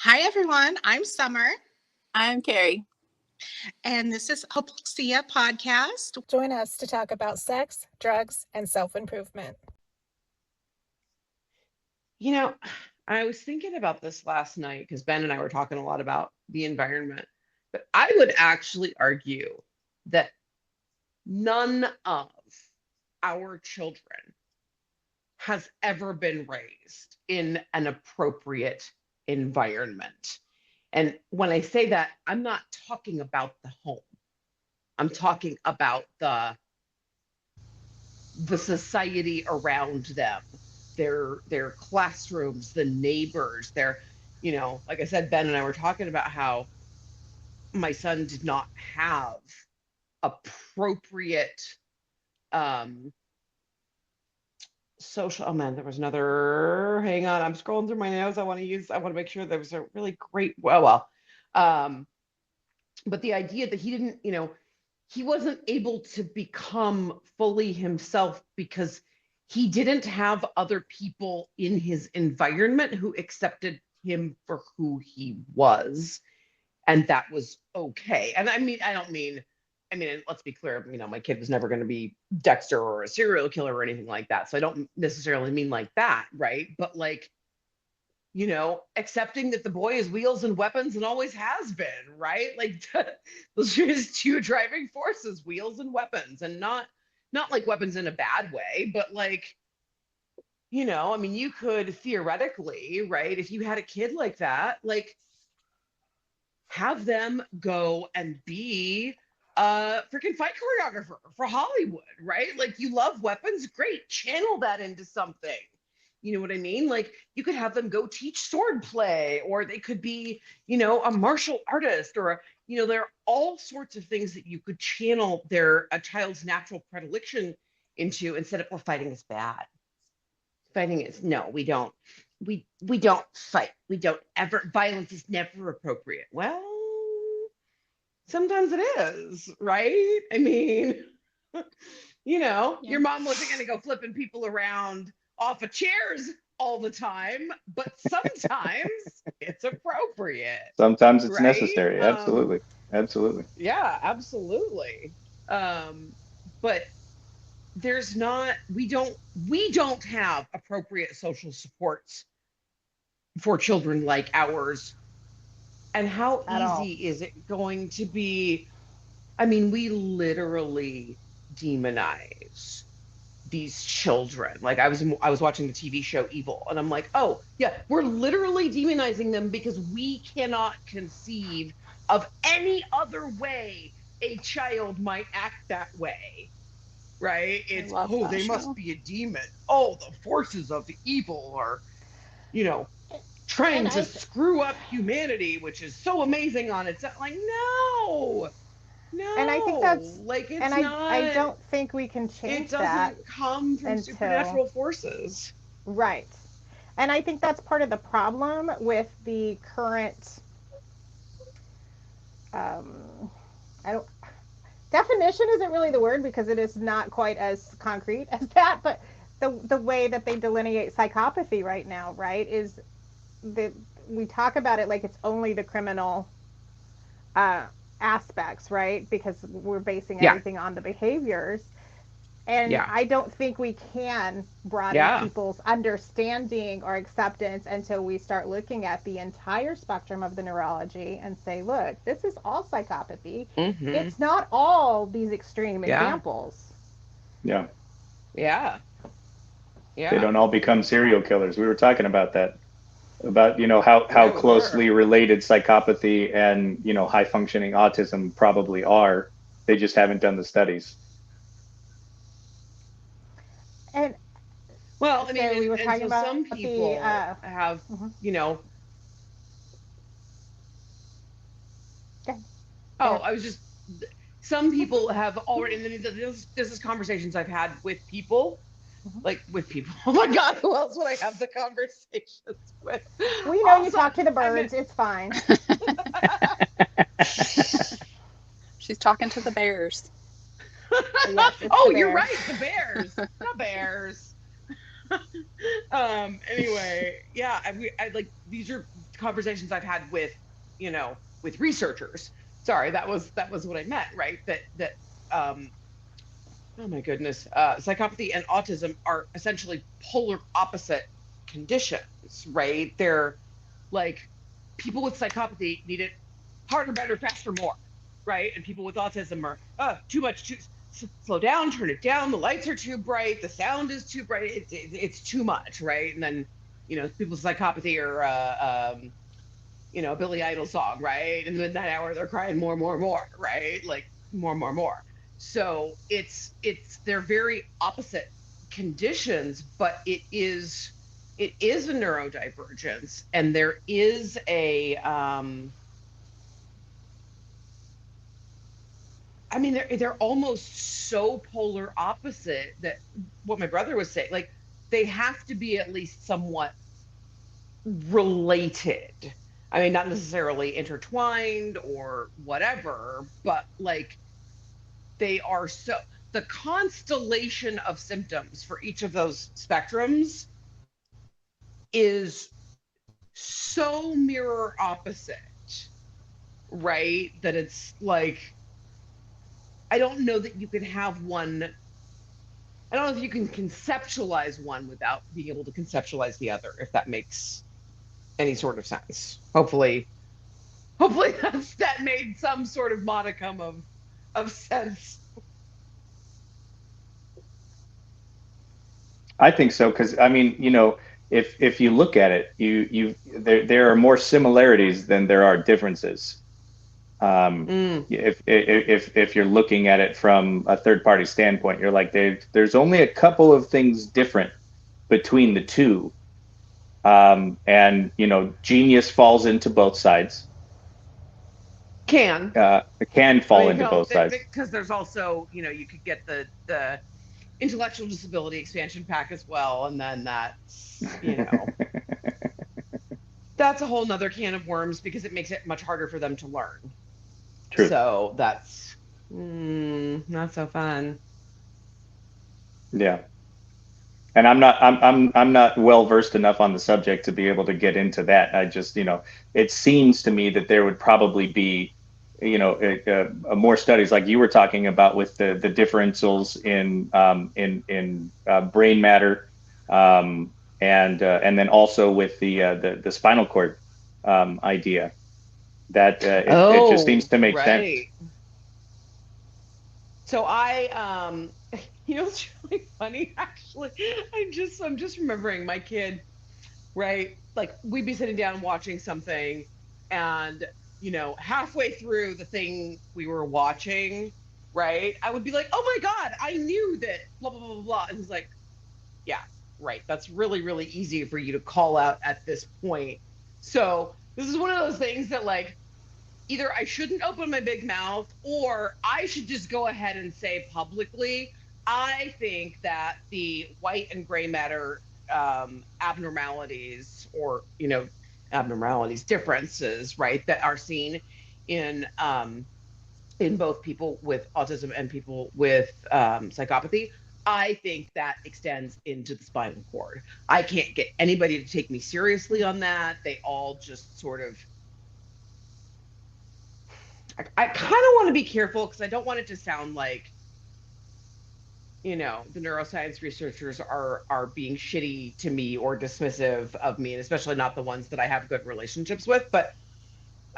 Hi, everyone. I'm Summer, I'm Carrie. and this is Hopelexia Podcast. Join us to talk about sex, drugs, and self-improvement. You know, I was thinking about this last night because Ben and I were talking a lot about the environment, but I would actually argue that none of our children has ever been raised in an appropriate environment. And when I say that, I'm not talking about the home. I'm talking about the society around them, their classrooms, the neighbors, like I said, Ben and I were talking about how my son did not have appropriate um social. Oh man, there was another. Hang on, I'm scrolling through my notes. I want to make sure there was a really great. Um but the idea that he didn't, he wasn't able to become fully himself because he didn't have other people in his environment who accepted him for who he was, and that was okay. And and let's be clear, my kid was never going to be Dexter or a serial killer or anything like that, so I don't necessarily mean like that, right? But like, accepting that the boy is wheels and weapons and always has been, right? Like those are his two driving forces, wheels and weapons, and not like weapons in a bad way, but like, you could theoretically, right, if you had a kid like that, like have them go and be a freaking fight choreographer for Hollywood, right? Like you love weapons, great, channel that into something. You know what I mean? Like you could have them go teach sword play, or they could be, a martial artist, or there are all sorts of things that you could channel a child's natural predilection into, instead of, well, fighting is bad. Fighting is, no, we don't. We don't fight. We don't ever, violence is never appropriate. Well, sometimes it is, right? I mean, your mom wasn't going to go flipping people around off of chairs all the time, but sometimes it's appropriate. Sometimes it's Right? necessary. Absolutely. Absolutely. Yeah, absolutely. But there's not, we don't have appropriate social supports for children like ours. And how At all. easy is it going to be? I mean, we literally demonize these children. Like I was watching the TV show Evil, and I'm like, oh yeah, we're literally demonizing them because we cannot conceive of any other way a child might act that way. Right? I It's, love oh, that they must show. be a demon. Oh, the forces of evil are, you know, And trying to I screw up humanity, which is so amazing on its own. Like, no, and I think no, that's like it's and I not, don't think we can it change that doesn't come from until supernatural forces. right. And I think that's part of the problem with the current um I don't definition isn't really the word because it is not quite as concrete as that, but the way that they delineate psychopathy right now, right, is that we talk about it like it's only the criminal uh, aspects, right? Because we're basing Yeah, everything on the behaviors. And yeah, I don't think we can broaden yeah. people's understanding or acceptance until we start looking at the entire spectrum of the neurology and say, look, this is all psychopathy. Mm-hmm. It's not all these extreme Yeah, examples. Yeah. yeah, They yeah. don't all become serial killers. We were talking about that, about, how Yeah, we were. closely related psychopathy and, high functioning autism probably are. They just haven't done the studies. And Well, I mean, so we were and talking so about some the people have, mhm. you know, Go ahead. Go oh, ahead. I was just, some people have already, and this is conversations I've had with people, Mhm. like with people. Oh my God, who else would I have the conversations with? We know you Also, talk to the I mean, birds. It's fine. She's talking to the bears. Yes, it's the oh, you're bears. right, the Bears, the Bears. Anyway, yeah, I like, these are conversations I've had with, with researchers. Sorry, that was what I meant, right? That oh my goodness, psychopathy and autism are essentially polar opposite conditions, right? They're like, people with psychopathy need it harder, better, faster, more, right? And people with autism are too much, slow down, turn it down. The lights are too bright, the sound is too bright. It's too much, right? And then, people with psychopathy are, a Billy Idol song, right? And then that hour they're crying more, more, more, right? Like more, more, more. So they're very opposite conditions, but it is a neurodivergence, and there is a I mean, they're almost so polar opposite that what my brother was saying, like, they have to be at least somewhat related. I mean, not necessarily intertwined or whatever, but like, they are so, the constellation of symptoms for each of those spectrums is so mirror opposite, right? That it's like, I don't know that you can have one. I don't know if you can conceptualize one without being able to conceptualize the other, if that makes any sort of sense. Hopefully that made some sort of modicum of sense. I think so, because I mean, if you look at it, there are more similarities than there are differences. If you're looking at it from a third party standpoint, you're like, there's only a couple of things different between the two. And genius falls into both sides. It can fall into both sides. Because there's also, you could get the intellectual disability expansion pack as well, and then that's, that's a whole nother can of worms, because it makes it much harder for them to learn. True. So that's not so fun. Yeah. And I'm not well versed enough on the subject to be able to get into that. I just, it seems to me that there would probably be, more studies like you were talking about with the differentials in brain matter, and then also with the spinal cord idea, that it just seems to make sense. So it's really funny, actually. I'm just remembering my kid, right? Like, we'd be sitting down watching something, and halfway through the thing we were watching, right, I would be like, oh my God, I knew that blah, blah, blah, blah. And he's like, yeah, right. That's really, really easy for you to call out at this point. So this is one of those things that, like, either I shouldn't open my big mouth, or I should just go ahead and say publicly, I think that the white and gray matter abnormalities, or differences, right, that are seen in both people with autism and people with psychopathy, I think that extends into the spinal cord. I can't get anybody to take me seriously on that. They all just sort of, I kind of want to be careful, because I don't want it to sound like, the neuroscience researchers are being shitty to me or dismissive of me, and especially not the ones that I have good relationships with. But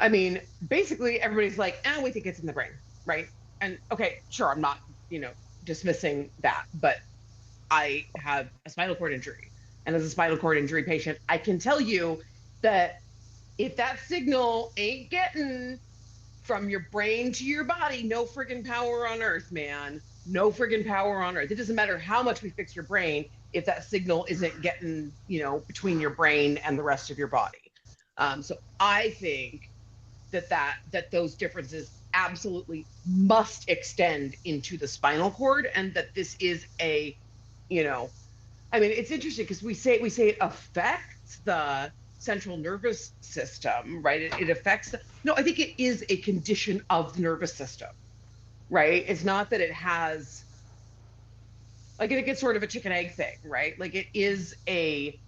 I mean, basically everybody's like, we think it's in the brain, right? And okay, sure, I'm not, dismissing that, but I have a spinal cord injury. And as a spinal cord injury patient, I can tell you that if that signal ain't getting from your brain to your body, no friggin' power on earth, man. No friggin' power on earth. It doesn't matter how much we fix your brain if that signal isn't getting, between your brain and the rest of your body. So I think that those differences absolutely must extend into the spinal cord, and that this is a, I mean, it's interesting because we say it affects the central nervous system, right? It affects no, I think it is a condition of the nervous system, right? It's not that it has, like, it gets sort of a chicken egg thing, right? Like, it is a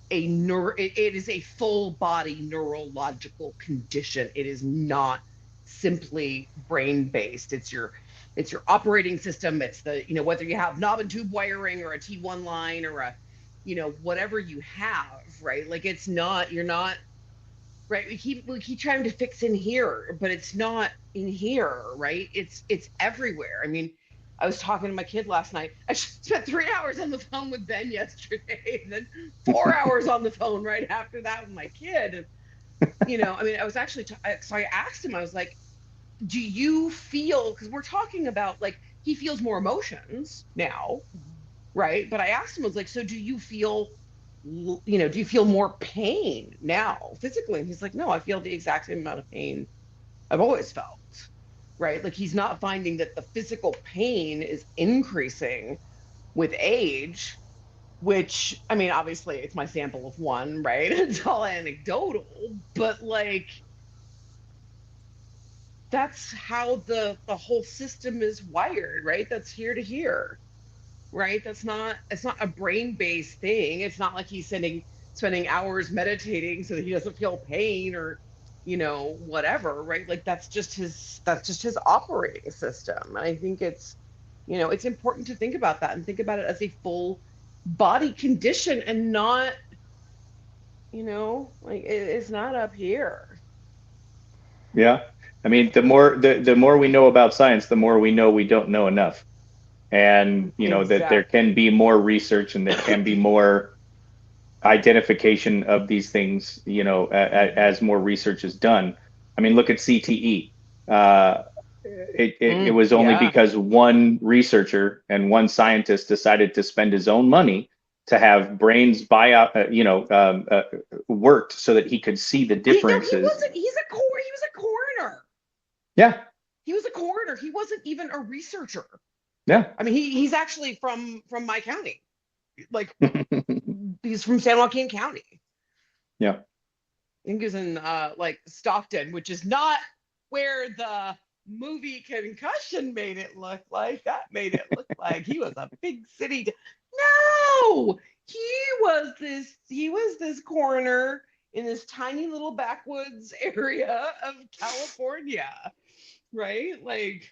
it is a full body neurological condition. It is not simply brain based. It's your operating system. It's the, whether you have knob and tube wiring or a T1 line or a, whatever you have, right? Like it's not, you're not, right? We keep trying to fix in here, but it's not in here, right? It's everywhere. I mean, I was talking to my kid last night. I spent 3 hours on the phone with Ben yesterday, and then 4 hours on the phone right after that with my kid. I mean, I was actually, so I asked him, I was like, do you feel, because we're talking about like, he feels more emotions now, right? But I asked him, I was like, so do you feel, do you feel more pain now physically? And he's like, no, I feel the exact same amount of pain I've always felt, right? Like he's not finding that the physical pain is increasing with age, which, I mean, obviously it's my sample of one, right? It's all anecdotal, but like that's how the whole system is wired, right? That's here to here, right? It's not a brain-based thing. It's not like he's spending hours meditating so that he doesn't feel pain or whatever, right? Like that's just his operating system. And I think it's important to think about that and think about it as a full body condition and not, like it's not up here. Yeah. I mean, the more we know about science, the more we know we don't know enough. And, that there Exactly. can be more research and there can be more identification of these things, as more research is done. I mean, look at CTE. It was only Yeah. because one researcher and one scientist decided to spend his own money to have brains worked so that he could see the He differences. wasn't, he was a coroner. Yeah, He was a coroner. He wasn't even a researcher. yeah. I mean, he's actually from my county. Like he's from San Joaquin County. Yeah. I think he was in like Stockton, which is not where the movie Concussion made it look like. That made it look like he was a big city. No, he was this coroner in this tiny little backwoods area of California, right? Like,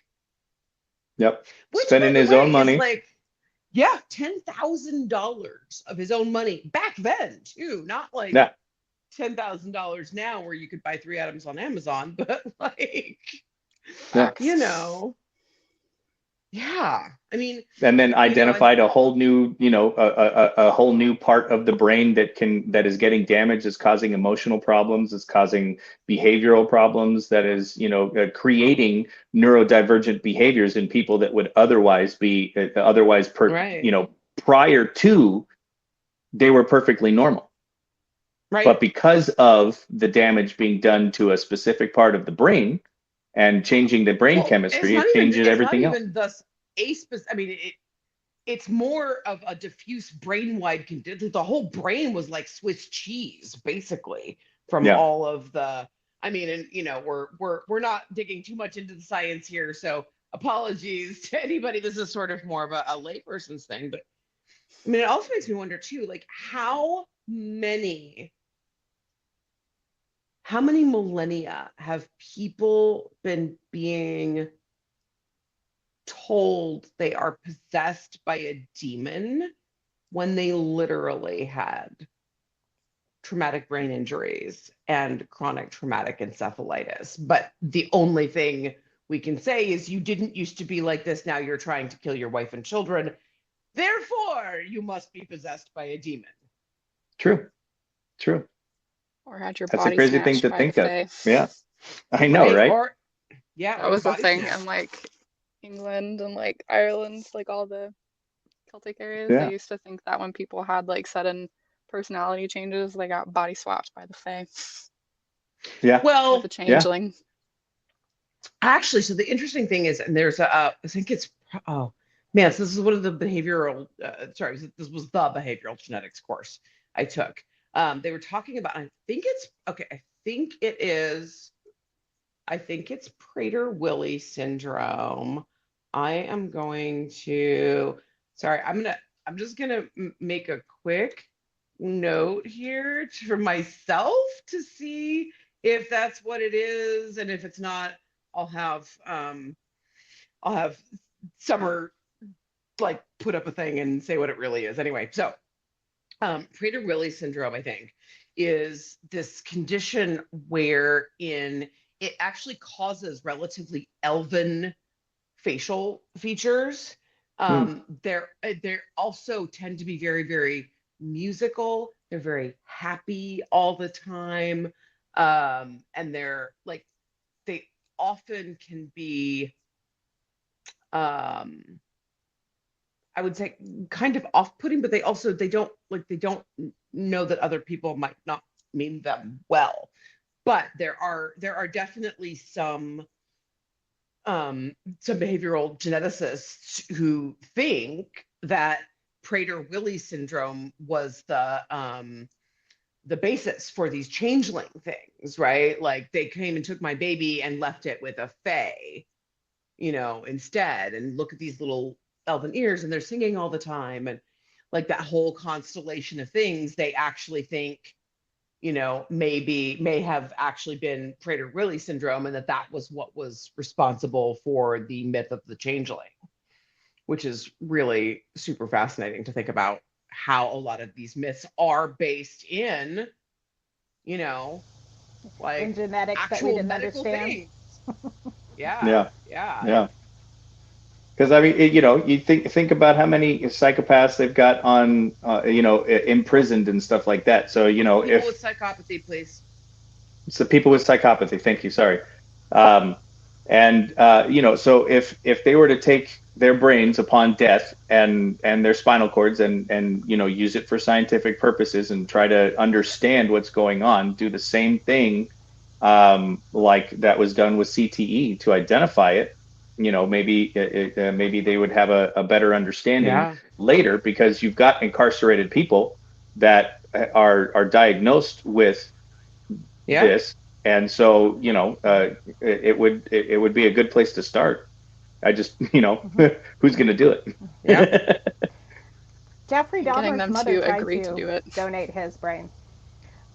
Yep. which by Spending the his way own is money. like, yeah, $10,000 of his own money back then too, not like Yeah. $10,000 now where you could buy 3 items on Amazon, but like, Yeah. Yeah. I mean, And then and identified a whole new, a whole new part of the brain that is getting damaged, is causing emotional problems, is causing behavioral problems, that is, creating neurodivergent behaviors in people that would otherwise be right, prior to, they were perfectly normal. right. But because of the damage being done to a specific part of the brain and changing the brain Well, chemistry, it changes it's not everything else. even thus I mean, it's more of a diffuse brain-wide condition. The whole brain was like Swiss cheese, basically, from Yeah. all of the. I mean, and we're not digging too much into the science here, so apologies to anybody. This is sort of more of a layperson's thing, but I mean, it also makes me wonder too, like how many millennia have people been being told they are possessed by a demon when they literally had traumatic brain injuries and chronic traumatic encephalitis? But the only thing we can say is you didn't used to be like this. Now you're trying to kill your wife and children. Therefore, you must be possessed by a demon. True. True. Or had your That's a body crazy thing snatched to by the think of. Fae. Yeah, I know, Right? right? Or yeah, That or the was the body thing snatch. in like England and like Ireland, like all the Celtic areas. They Yeah. used to think that when people had like sudden personality changes, they got body swapped by the Fae Yeah. or the Well, Yeah. changeling. actually, so the interesting thing is, and there's I think it's, oh man, so this is one of the behavioral, this was the behavioral genetics course I took. They were talking about, I think it's, okay, I think it's Prader-Willi syndrome. I am going to, sorry, I'm just gonna make a quick note here for myself to see if that's what it is, and if it's not, I'll have Summer like put up a thing and say what it really is. Anyway, so Prader-Willi syndrome, I think, is this condition wherein it actually causes relatively elven facial features. They're also tend to be very, very musical. They're very happy all the time. And they're like, they often can be, I would say, kind of off-putting, but they don't know that other people might not mean them well. But there are definitely some behavioral geneticists who think that Prader-Willi syndrome was the basis for these changeling things, right? Like they came and took my baby and left it with a fae, instead, and look at these little elven ears and they're singing all the time, and like that whole constellation of things, they actually think, may have actually been Prader-Willi syndrome, and that was what was responsible for the myth of the changeling, which is really super fascinating to think about how a lot of these myths are based in, like in genetics that we actual didn't medical understand. things. Yeah. Because I mean, you think about how many psychopaths they've got on, imprisoned and stuff like that. So People if with psychopathy, please. so, people with psychopathy. Thank you. Sorry. So if they were to take their brains upon death and their spinal cords and use it for scientific purposes and try to understand what's going on, do the same thing like that was done with CTE to identify it, maybe they would have a better understanding later, because you've got incarcerated people that are diagnosed with this, and so it would be a good place to start. I just who's going to do it? Yeah. Jeffrey Getting Dahmer's them mother to tried agree to to do it. donate his brain.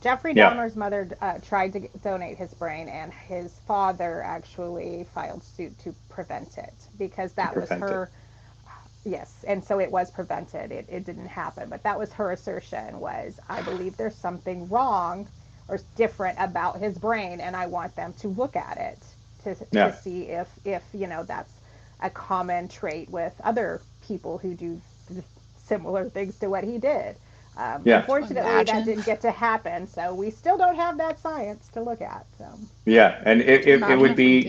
Jeffrey Yeah. Dahmer's mother tried to donate his brain, and his father actually filed suit to prevent it, because that was her. Yes, and so it was prevented. It didn't happen, but that was her assertion, was, I believe there's something wrong or different about his brain, and I want them to look at it to see if that's a common trait with other people who do similar things to what he did. Unfortunately, that didn't get to happen, so we still don't have that science to look at. So. Yeah, and it would be,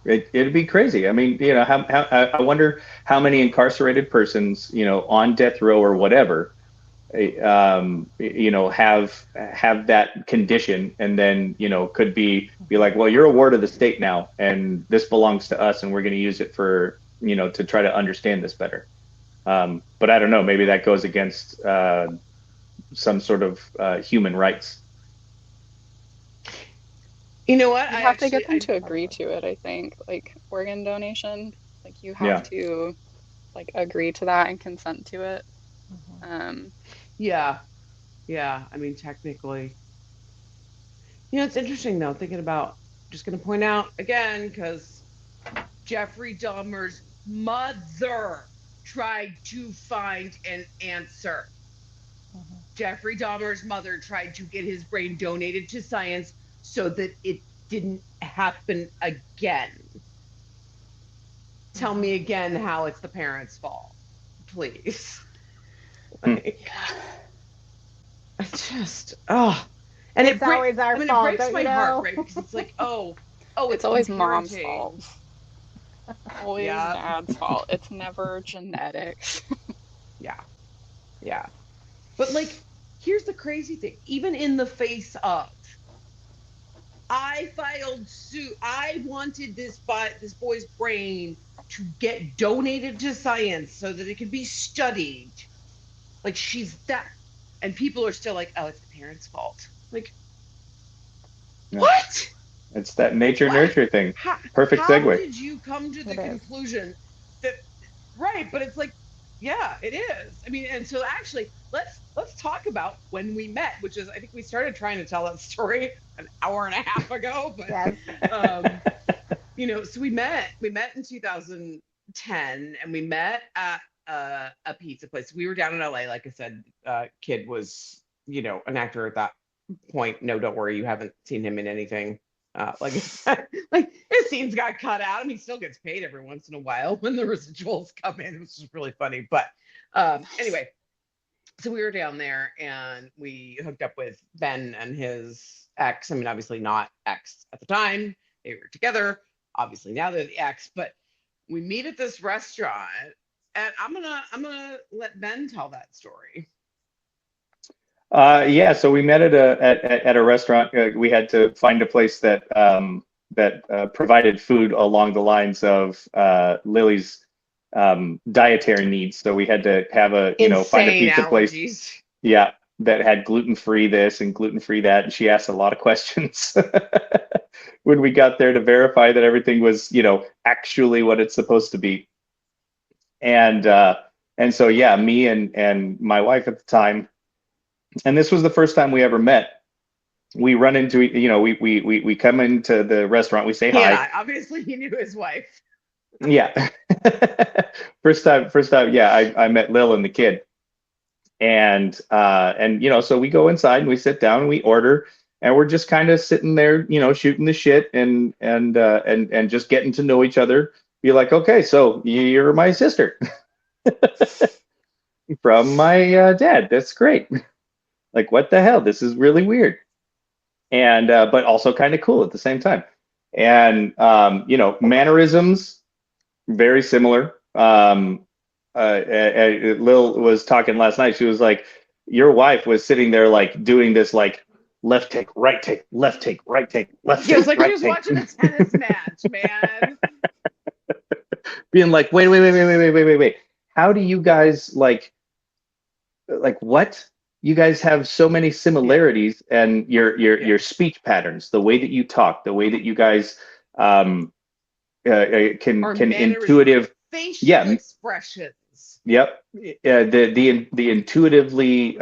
it'd be crazy. I mean, how I wonder how many incarcerated persons, on death row or whatever, have that condition, and then could be like, well, you're a ward of the state now, and this belongs to us, and we're going to use it for to try to understand this better. But I don't know, maybe that goes against some sort of human rights. You know what? You have to get them to agree to it, I think. Like organ donation, like you have to like agree to that and consent to it. Yeah. I mean, technically, it's interesting though, thinking about, just going to point out again, because Jeffrey Dahmer's mother tried to find an answer. Jeffrey Dahmer's mother tried to get his brain donated to science so that it didn't happen again. Tell me again how it's the parents' fault, please. Like, I just, and it's always our fault. It breaks my heart, right? Because it's like, it's always mom's parenting. fault. Always dad's fault. It's never genetics. Yeah. But like, here's the crazy thing. Even in the face of, I filed suit. I wanted this boy's brain to get donated to science so that it could be studied. Like, she's that, and people are still like, oh, it's the parents' fault. Like, what? It's that nature nurture thing. Perfect segue. How did you come to the conclusion that, right? But it's like, Yeah, it is. I mean, and so actually, let's talk about when we met, which is I think we started trying to tell that story an hour and a half ago, but Yes. um, so we met in 2010, and we met at a pizza place. We were down in LA, like I said. Kid was, an actor at that point. No, don't worry, you haven't seen him in anything. Like I said, like his scenes got cut out, and he still gets paid every once in a while when the residuals come in, which is really funny. But anyway, so we were down there and we hooked up with Ben and his ex. I mean, obviously not ex at the time. They were together. Obviously now they're the ex, but we meet at this restaurant, and I'm gonna let Ben tell that story. Yeah, so we met at a restaurant. We had to find a place that provided food along the lines of Lily's dietary needs. So we had to have find a Insane pizza place. allergies. Yeah, that had gluten-free this and gluten-free that. And she asked a lot of questions when we got there to verify that everything was, actually what it's supposed to be. And and so yeah, me and my wife at the time, and this was the first time we ever met. We run into, we come into the restaurant, we say He and hi. I, obviously he knew his wife. Yeah. First time, yeah, I met Lil and the kid. And so we go inside and we sit down and we order, and we're just kind of sitting there, shooting the shit and just getting to know each other. Be like, okay, so you're my sister from my dad. That's great. Like, what the hell? This is really weird. And but also kind of cool at the same time. And mannerisms very similar. Lil was talking last night. She was like, your wife was sitting there like doing this like left take, right take, left take, right take, left Yeah, it's take, like she right was take, watching a tennis match, man. being like, wait. How do you guys like what? You guys have so many similarities, and your speech patterns, the way that you talk, the way that you guys um, Or can mannerisms, intuitive, facial yeah, expressions. yep, the intuitively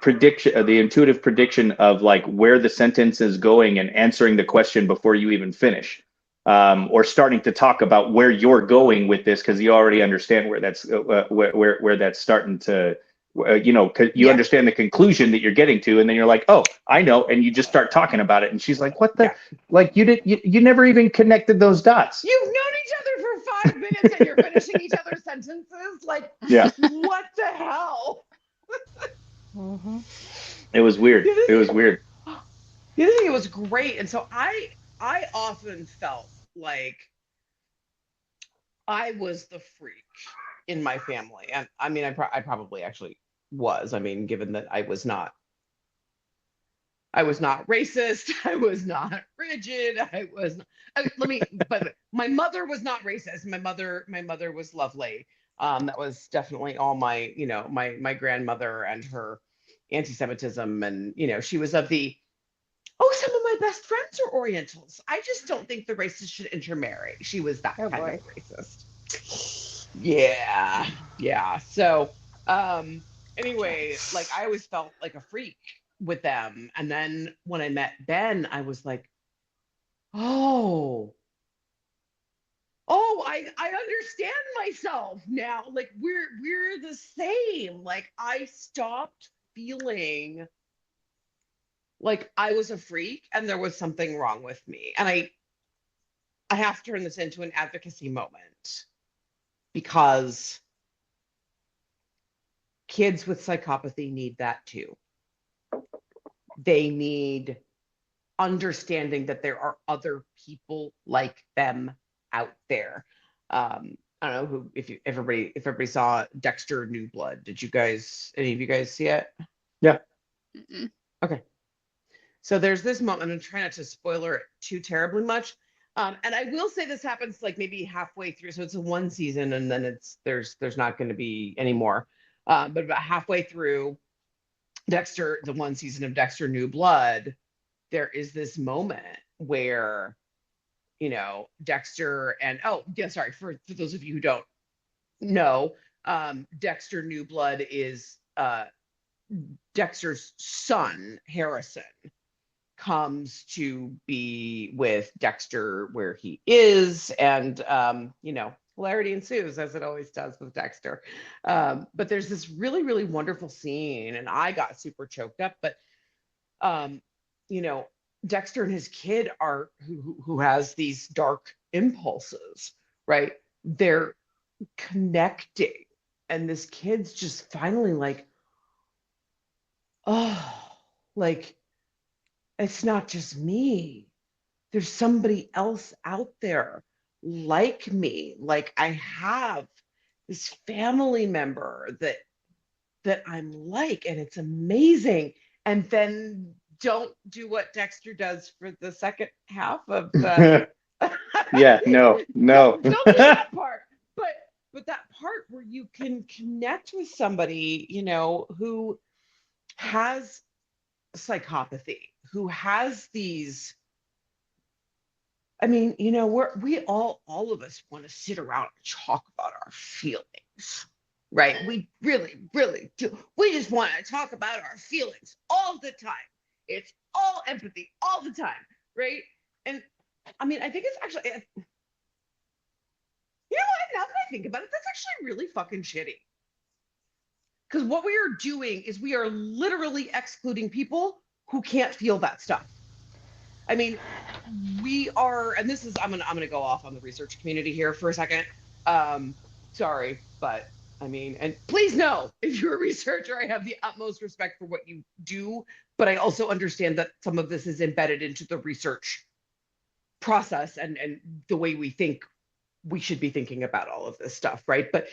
prediction, the intuitive prediction of like where the sentence is going and answering the question before you even finish, or starting to talk about where you're going with this because you already understand where that's where that's starting to. You Yeah, understand the conclusion that you're getting to, and then you're like, "Oh, I know," and you just start talking about it, and she's like, "What the? yeah. Like you never even connected those dots." You've known each other for 5 minutes and you're finishing each other's sentences. Like, Yeah, what the hell? Mm-hmm. it was The weird. other It was thing, weird. the other thing, it was great. And so I often felt like I was the freak in my family. And I mean, I probably actually was. I mean, given that I was not racist. I was not rigid. But my mother was not racist. My mother was lovely. That was definitely all my grandmother and her anti-Semitism. And, she was of the, oh, some of my best friends are Orientals. I just don't think the races should intermarry. She was that Oh kind of boy. racist. Yeah. Yeah. So, um, anyway, like I always felt like a freak with them. And then when I met Ben, I was like, oh, I understand myself now. Like we're the same. Like I stopped feeling like I was a freak and there was something wrong with me. And I have to turn this into an advocacy moment because kids with psychopathy need that too. They need understanding that there are other people like them out there. I don't know who if everybody saw Dexter New Blood. Did you guys any of you guys see it? Yeah. Mm-mm. Okay. So there's this moment, I'm trying not to spoiler it too terribly much. And I will say this happens like maybe halfway through. So it's a one season and then there's not going to be any more. But about halfway through Dexter, the one season of Dexter New Blood, there is this moment where, Dexter and oh, yeah, sorry, for those of you who don't know, Dexter Newblood is Dexter's son, Harrison, comes to be with Dexter where he is, and hilarity ensues, as it always does with Dexter. But there's this really, really wonderful scene, and I got super choked up. But Dexter and his kid are who has these dark impulses, right? They're connecting, and this kid's just finally like, oh, like, it's not just me. There's somebody else out there like me. Like, I have this family member that I'm like, and it's amazing. And then don't do what Dexter does for the second half of the Yeah, no. Don't do that part. But that part where you can connect with somebody, who has psychopathy, who has these, I mean, all of us want to sit around and talk about our feelings, right? We really, really do. We just want to talk about our feelings all the time. It's all empathy all the time, right? And I mean, I think it's actually, now that I think about it, that's actually really fucking shitty. Because what we are doing is we are literally excluding people who can't feel that stuff. I mean, we are, and this is, I'm gonna go off on the research community here for a second. Sorry, but I mean, and please know, if you're a researcher, I have the utmost respect for what you do, but I also understand that some of this is embedded into the research process and the way we think we should be thinking about all of this stuff, right? But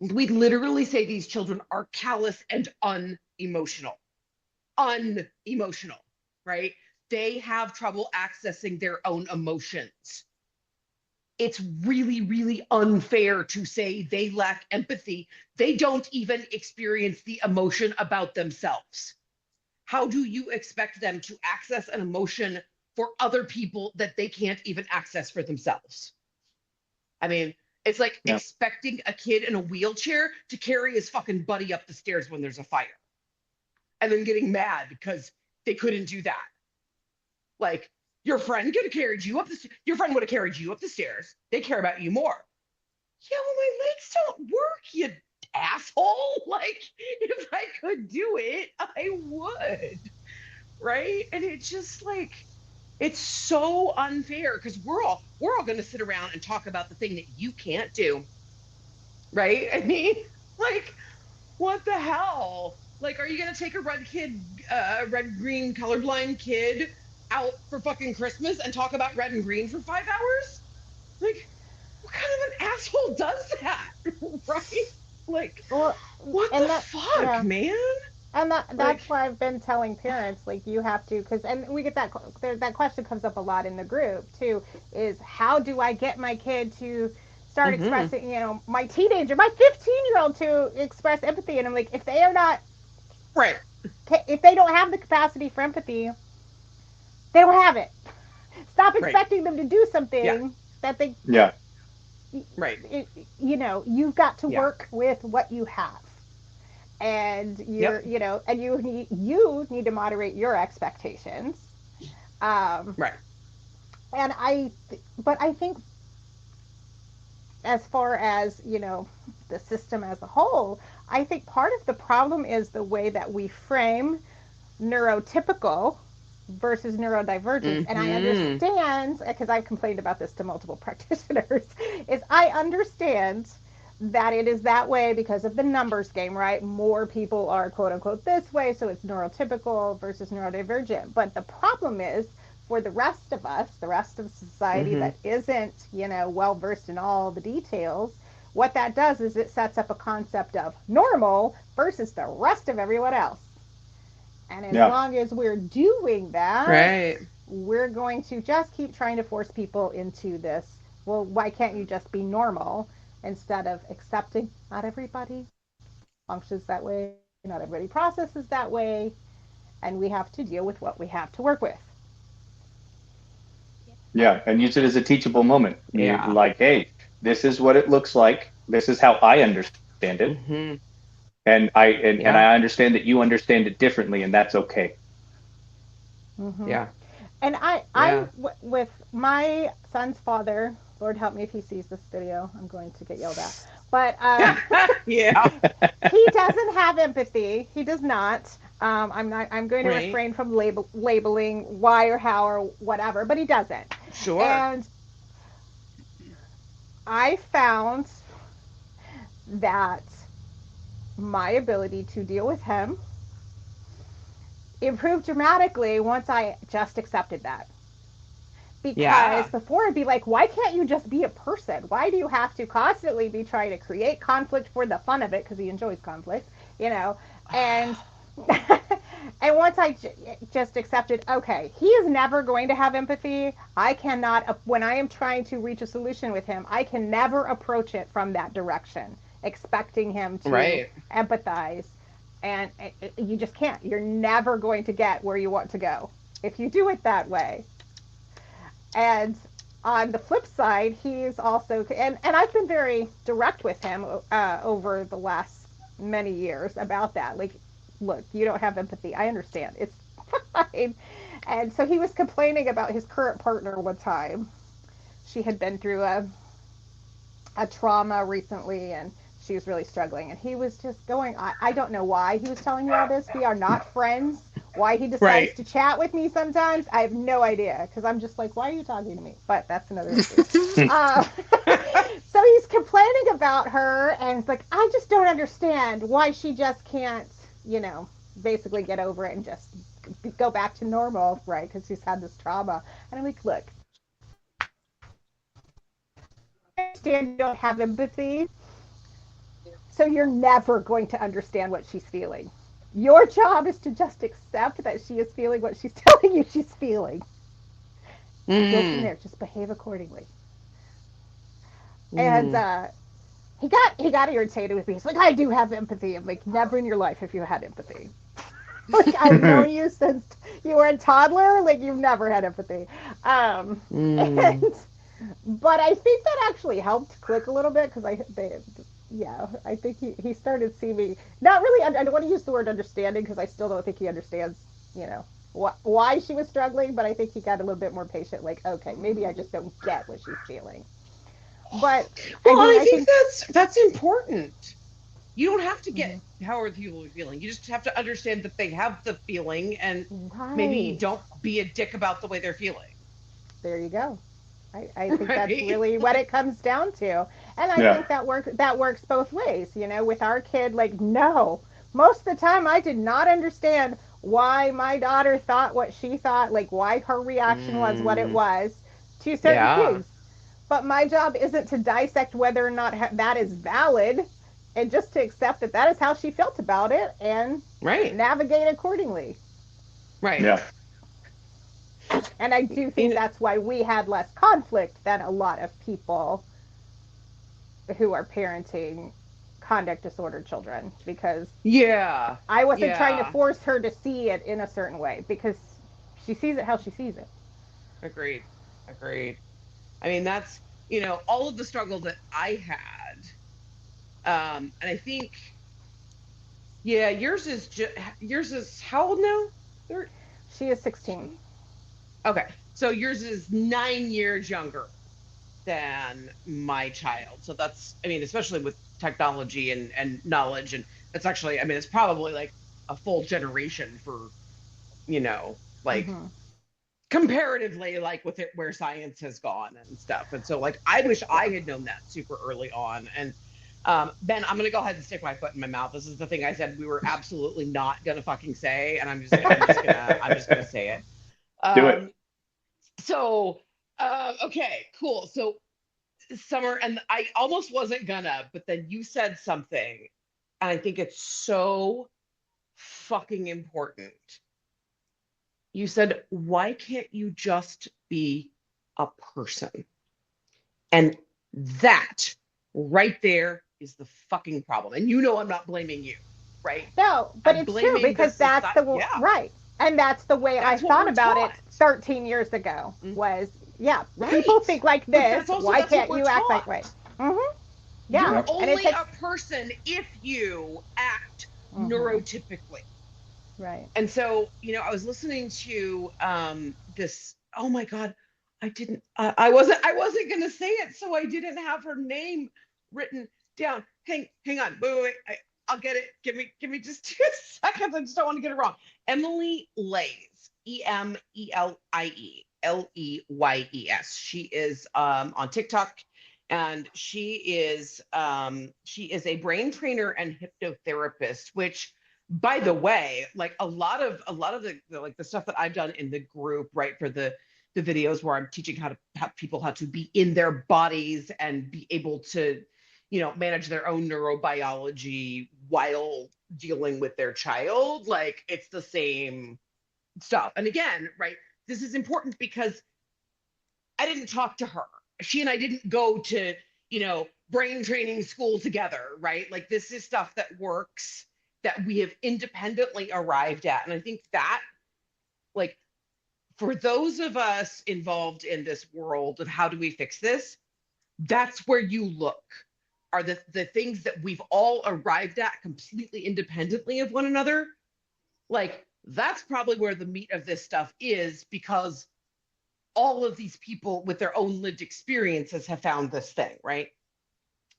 we literally say these children are callous and unemotional, right? They have trouble accessing their own emotions. It's really, really unfair to say they lack empathy. They don't even experience the emotion about themselves. How do you expect them to access an emotion for other people that they can't even access for themselves? I mean, it's like expecting a kid in a wheelchair to carry his fucking buddy up the stairs when there's a fire, and then getting mad because they couldn't do that. Like, your friend could have carried you up your friend would have carried you up the stairs. They care about you more. Yeah, well, my legs don't work, you asshole. Like, if I could do it, I would. Right? And it's just like, it's so unfair because we're all going to sit around and talk about the thing that you can't do. Right? I mean, like, what the hell? Like, are you going to take a red green colorblind kid out for fucking Christmas and talk about red and green for 5 hours? Like, what kind of an asshole does that? Right? Like, Well, what the fuck, man? And that's why I've been telling parents, like, you have to, and we get that question comes up a lot in the group too, is how do I get my kid to start expressing, my teenager, my 15-year-old to express empathy? And I'm like, if they are not, right, if they don't have the capacity for empathy, they don't have it. Stop expecting them to do something that they, right. You've got to work with what you have. And and you need to moderate your expectations. Right. And I think as far as, the system as a whole, I think part of the problem is the way that we frame neurotypical versus neurodivergence. And I understand, because I've complained about this to multiple practitioners, is I understand that it is that way because of the numbers game, right? More people are quote unquote this way, so it's neurotypical versus neurodivergent. But the problem is for the rest of us, the rest of society that isn't, well versed in all the details, what that does is it sets up a concept of normal versus the rest of everyone else. And as long as we're doing that, we're going to just keep trying to force people into this, well, why can't you just be normal? Instead of accepting not everybody functions that way, not everybody processes that way, and we have to deal with what we have to work with. Yeah, and use it as a teachable moment. Like, hey, this is what it looks like. This is how I understand it. Hmm. And and Yeah. I understand that you understand it differently, and that's okay. Yeah. And Yeah. with my son's father, Lord help me if he sees this video, I'm going to get yelled at. But Yeah. he doesn't have empathy. He does not. I'm going to Right. refrain from labeling why or how or whatever, but he doesn't. Sure. And I found that my ability to deal with him improved dramatically once I just accepted that. Because Yeah. before I'd be like, why can't you just be a person? Why do you have to constantly be trying to create conflict for the fun of it? Because he enjoys conflict, you know. And and once I just accepted, okay, he is never going to have empathy. I cannot, when I am trying to reach a solution with him, I can never approach it from that direction, expecting him to Right. empathize. And you just can't. You're never going to get where you want to go if you do it that way. And on the flip side, he's also, and I've been very direct with him over the last many years about that. Like, look, you don't have empathy. I understand. It's fine. And so he was complaining about his current partner one time. She had been through a trauma recently, and she was really struggling. And he was just going, I don't know why he was telling me all this. We are not friends. Why he decides Right. to chat with me sometimes, I have no idea. Because I'm just like, why are you talking to me? But that's another issue. Uh, so he's complaining about her, and it's like, I just don't understand why she just can't, basically get over it and just go back to normal, right? Because she's had this trauma. And I'm like, look, I understand you don't have empathy, so you're never going to understand what she's feeling. Your job is to just accept that she is feeling what she's telling you she's feeling. And go from Mm. there. Just behave accordingly. And Mm. he got irritated with me. He's like, I do have empathy. I'm like, never in your life have you had empathy. Like, I've known you since you were a toddler. Like, you've never had empathy. Mm. And but I think that actually helped click a little bit because I think he started seeing me not really. I don't want to use the word understanding because I still don't think he understands, why she was struggling. But I think he got a little bit more patient. Like, okay, maybe I just don't get what she's feeling. But I Well, and mean, I I think think that's important. You don't have to get mhm. how other people are feeling. You just have to understand that they have the feeling and maybe Right don't be a dick about the way they're feeling. there you go. I think that's Right? really what it comes down to. And I Yeah. think that works both ways, with our kid, like, no. Most of the time I did not understand why my daughter thought what she thought, like why her reaction was what it Mm. was to certain Yeah. things. But my job isn't to dissect whether or not that is valid, and just to accept that that is how she felt about it and Right. navigate accordingly. Right. Yeah. And I do You think know, that's why we had less conflict than a lot of people who are parenting conduct disordered children, because yeah. I wasn't trying to Yeah. force her to see it in a certain way because she sees it how she sees it. Agreed. Agreed. I mean, that's, all of the struggle that I had. And I think, yeah, yours is how old now? She is 16. Okay. So yours is 9 years younger than my child. So that's, I mean, especially with technology and knowledge. And that's actually, I mean, it's probably like a full generation for, like Mm-hmm. comparatively, like with it where science has gone and stuff. And so, like, I wish I had known that super early on. And Ben, I'm gonna go ahead and stick my foot in my mouth. This is the thing I said we were absolutely not gonna fucking say, and I'm just gonna say it. Do it. Um, so okay, cool. So Summer, and I almost wasn't gonna, but then you said something, and I think it's so fucking important. You said, why can't you just be a person? And that right there is the fucking problem. And I'm not blaming you, right? No, but I'm it's true blaming the because that's society. the Yeah, right. And that's the way I that's what thought we're about it taught. 13 years ago Mm, was, yeah, people right. think like But this. Why that's what can't we're you act like taught. right? Mm-hmm. Yeah. You're Yep. And it only takes a person if you act Mhm. neurotypically. Right. And so, I was listening to this. Oh my God, I didn't. I wasn't gonna say it, so I didn't have her name written down. Hang on. Wait. I'll get it. Give me just 2 seconds. I just don't want to get it wrong. Emily Lays, Emilie Leyes. She is on TikTok, and she is a brain trainer and hypnotherapist, which, by the way, like a lot of the like the stuff that I've done in the group, right, for the videos where I'm teaching how people how to be in their bodies and be able to, manage their own neurobiology while dealing with their child, like it's the same stuff. And again, right, this is important because I didn't talk to her. She and I didn't go to, brain training school together, right? Like this is stuff that works, that we have independently arrived at. And I think that, like, for those of us involved in this world of how do we fix this, that's where you look, are the things that we've all arrived at completely independently of one another. Like, that's probably where the meat of this stuff is, because all of these people with their own lived experiences have found this thing, right?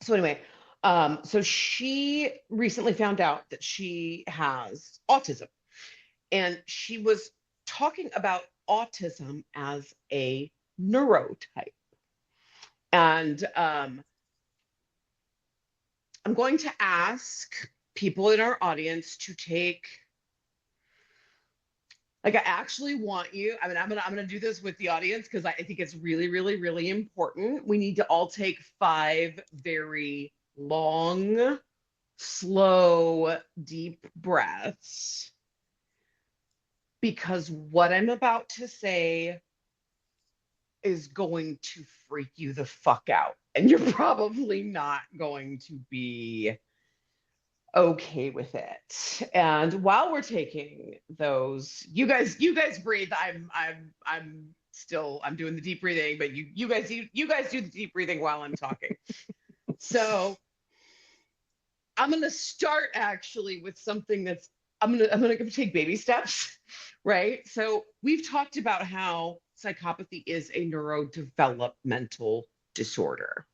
So anyway, so she recently found out that she has autism, and she was talking about autism as a neurotype. And I'm going to ask people in our audience to take, like, I actually want you, I mean, I'm gonna do this with the audience because I think it's really, really, really important. We need to all take 5 very long, slow, deep breaths, because what I'm about to say is going to freak you the fuck out. And you're probably not going to be okay with it. And while we're taking those, you guys breathe. I'm doing the deep breathing, but you guys do the deep breathing while I'm talking. So I'm gonna start actually with something that's, I'm gonna take baby steps, right? So we've talked about how psychopathy is a neurodevelopmental disorder,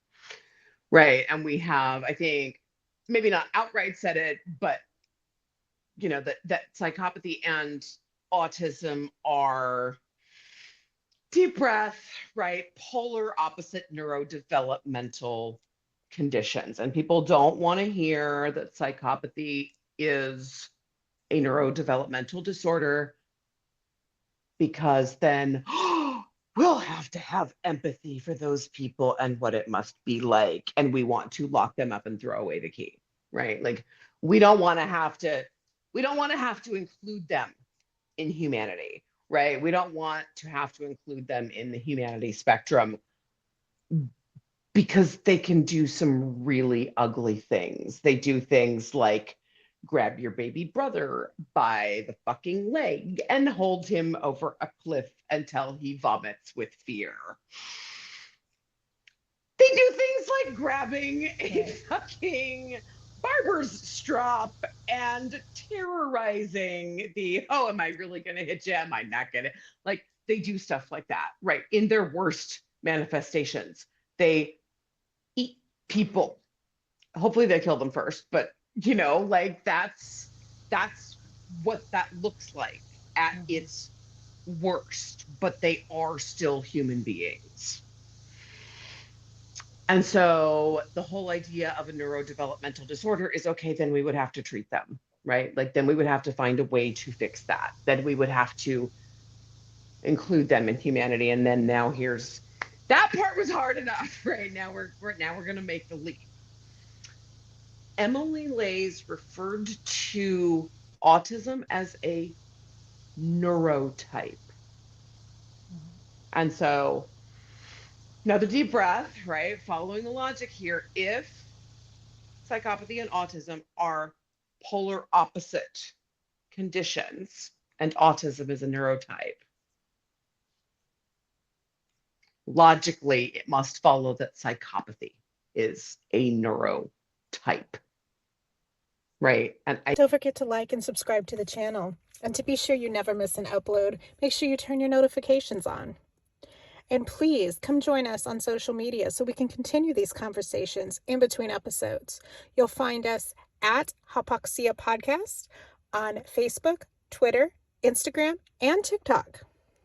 right? And we have, I think, maybe not outright said it, but that psychopathy and autism are, deep breath, right, polar opposite neurodevelopmental conditions. And people don't want to hear that psychopathy is a neurodevelopmental disorder, because then we'll have to have empathy for those people and what it must be like. And we want to lock them up and throw away the key, right? Like, we don't want to have to, include them in humanity, right? We don't want to have to include them in the humanity spectrum, because they can do some really ugly things. They do things like grab your baby brother by the fucking leg and hold him over a cliff until he vomits with fear. They do things like grabbing a fucking barber's strop and terrorizing the, oh, am I really going to hit you? Am I not going to? Like, they do stuff like that, right? In their worst manifestations. They eat people. Hopefully they kill them first, but like, that's what that looks like at its worst, but they are still human beings. And so the whole idea of a neurodevelopmental disorder is, okay, then we would have to treat them, right? Like, then we would have to find a way to fix that. Then we would have to include them in humanity. And then now here's, that part was hard enough, right? Now we're going to make the leap. Emily Lays referred to autism as a neurotype. And so, another deep breath, right? Following the logic here, if psychopathy and autism are polar opposite conditions and autism is a neurotype, logically, it must follow that psychopathy is a neurotype. Right. And Don't forget to like and subscribe to the channel. And to be sure you never miss an upload, make sure you turn your notifications on. And please come join us on social media so we can continue these conversations in between episodes. You'll find us at Hypoxia Podcast on Facebook, Twitter, Instagram, and TikTok.